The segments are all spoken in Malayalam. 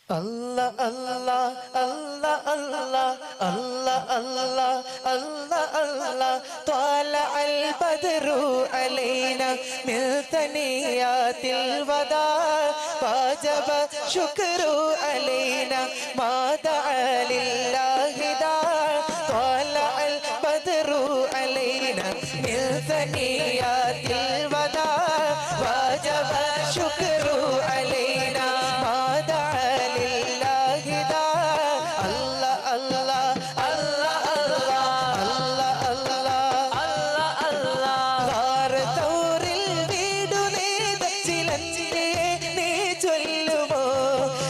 Allah Allah Allah Allah Allah Allah Allah Allah طلع البدر علينا من ثنيات الوداع وجب شكر علينا ما دعا لله داع طلع البدر علينا من ثنيات الوداع وجب شكر علينا ما دعا لله داع الله الله الله الله الله الله الله غار തൗറിൽ വീടു നെയ്ത ചിലന്തിയെ നീ ചൊല്ലുമോ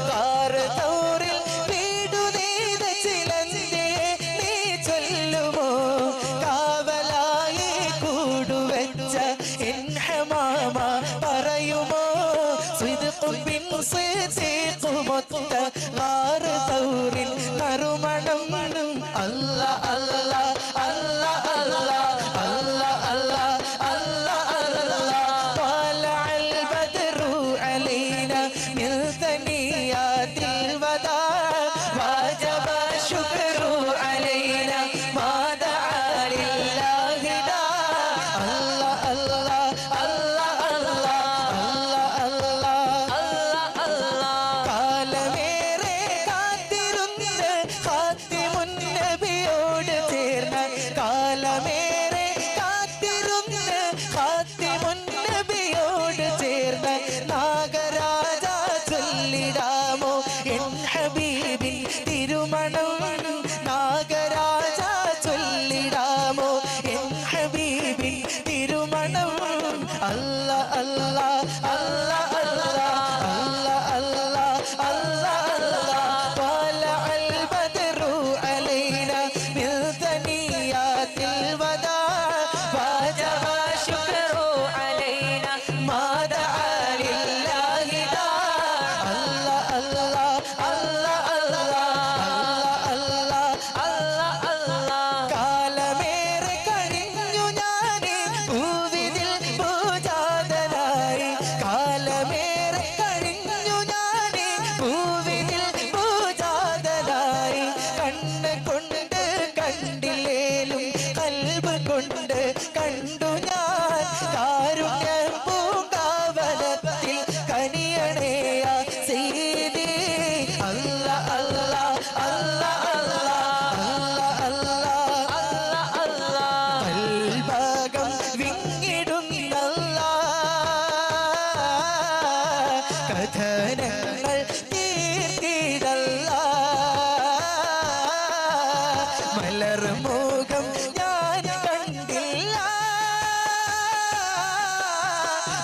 غار തൗറിൽ വീടു നെയ്ത ചിലന്തിയെ നീ ചൊല്ലുമോ കാവലായി കൂടുവെച്ച എൻ ഹമാമ പറയുമോ സിദ്ഖ് ബിൻ സിദ്ഖ് മുത്ത غار തൗറിൽ നറുമണം അല്ലാ അല്ലാ അല്ലാ അല്ലാ അല്ലാ അല്ലാ അല്ലാ അല്ലാ طلع البدر علينا من ثنيات الوداع وجب الشكر علينا ما دعا لله داع الله الله الله الله الله الله കാലമേറെ കാത്തിരുന്ന് ഖാത്തിമുൻ നബിയോട് ചേർന്ന് കാലമേറെ കാത്തിരുന്ന് ഖാത്തിമുൻ നബിയോട് ചേർന്ന് നാഗരാജ ചൊല്ലിടാമോ എൻ ഹബീബിൻ തിരുമണം നാഗരാജ ചൊല്ലിടാമോ എൻ ഹബീബിൻ തിരുമണം അല്ലാ അല്ലാ അല്ലാ അല്ലാ അല്ലാ അല്ലാ അല്ലാ طلع البدر علينا من ثنيات الوداع وجب الشكر علينا ما دعا لله داع الله الله الله الله الله الله കാലമേറെ കഴിഞ്ഞു ഞാനീ ഭൂവിതിൽ പൂജാതനായി കാലമേറെ കഴിഞ്ഞു ഞാനീ ഭൂവിതിൽ പൂജാതനായി കണ്ണ് കൊണ്ട് കണ്ടില്ലേലും കൽബ് കൊണ്ട് കണ്ടു ഞാൻ കാരുണ്യ പൂങ്കാവനത്തിൽ കനിയണേയ സീതി അല്ലാ അല്ലാ അല്ലാ അല്ലാ അല്ലാ അല്ലാ അല്ലാ കൽബകം വിങ്ങിടുന്നല്ലാ കഥനങ്ങൾ തീർത്തിടല്ലാ മലർമോകം ഞാൻ കണ്ടില്ല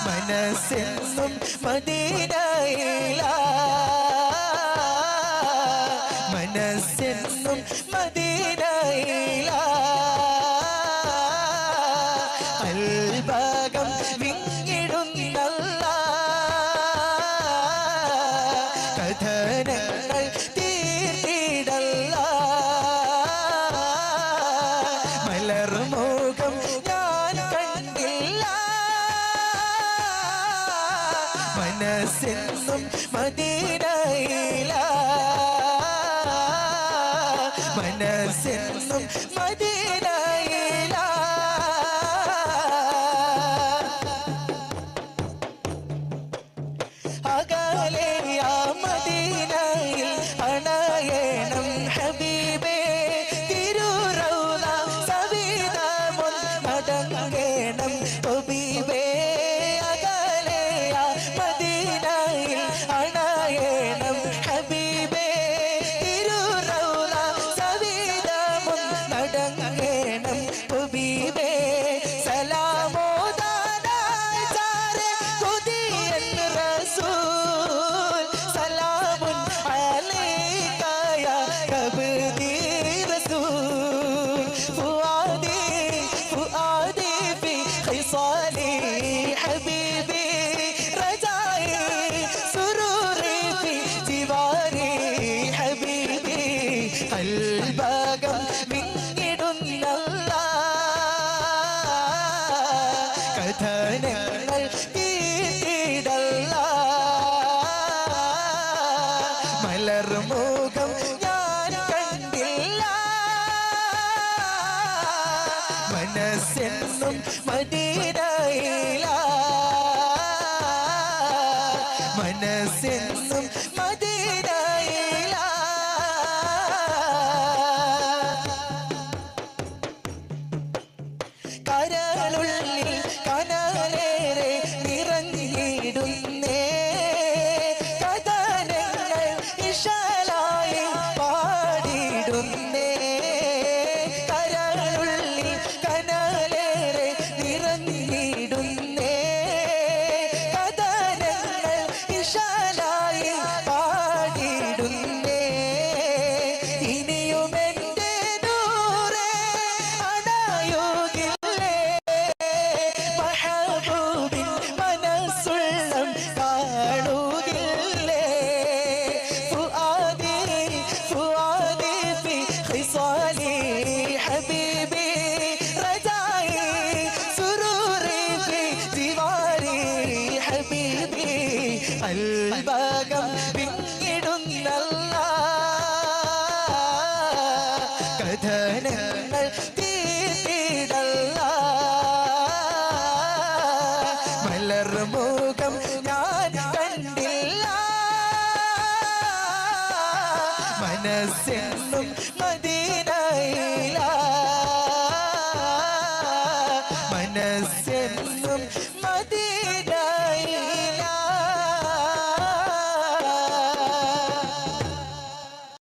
മനസ്സെന്നും മദീനയില മനസ്സെന്നും മദീനയില അൽഭാഗം വിങ്ങിടുന്നല്ല കഥനങ്ങൾ തീർത്തിടല്ല മലർമോകം ഞാൻ കണ്ടില്ല മനസ്സെന്നും മദീനയില മനസ്സെന്നും മദീനയില അകലെ യാ മദീനയിൽ അണയണം ഹബീബേ തിരുറൗള സവിധമുൻ മടങ്ങേണം ഹബീബേ അകലെ യാ മദീനയിൽ അണയണം ഹബീബേ തിരുറൗള സവിധമുൻ മടങ്ങേണം ഹബീബേ സലാമോദാനായി ചാരെ കൊതിയൻ റസൂൽ സലാമുൻ അലൈക യാ അബ്ദി റസൂൽ ഫുആദി ഫുആദി ഫി ഖിസാലി ഹബീബി റജായി സുറൂരി ഫി ജിവാരി ഹബീബി ഖൽബകം വിങ്ങിടുന്നല്ലാ കഥനങ്ങൾ തീർത്തിടല്ലാ മലർമുഖം ഞാൻ കണ്ടില്ല മനസ്സെന്നും മദീനയില മനസ്സെന്നും മദീനയില കരളുള്ളിൽ കനലേറെ നിറഞ്ഞിടുന്നേ കഥനങ്ങൾ ഇശലായി പാടിടുന്നേ കരളുള്ളിൽ കനലേറെ നിറഞ്ഞിടുന്നേ കഥനങ്ങൾ ഇശലായി പാടിടുന്നേ ഇനിയും എൻ്റെ നൂറേ അണയുകില്ലേ മഹബൂബിൻ മനസ്സുള്ളം കാണുകില്ലേ ഫുആദി ഫുആദി ഫി ഖിസാലി ഹബീബി റജായി സുറൂരി ഫി ജിവാരി ഹബീബി അൽബകം പിന്നിടുന്നല്ല കഥനങ്ങൾ തീർത്തിടല്ല മലർമുഖം ഞാൻ കണ്ടില്ല മനസ്സിൽ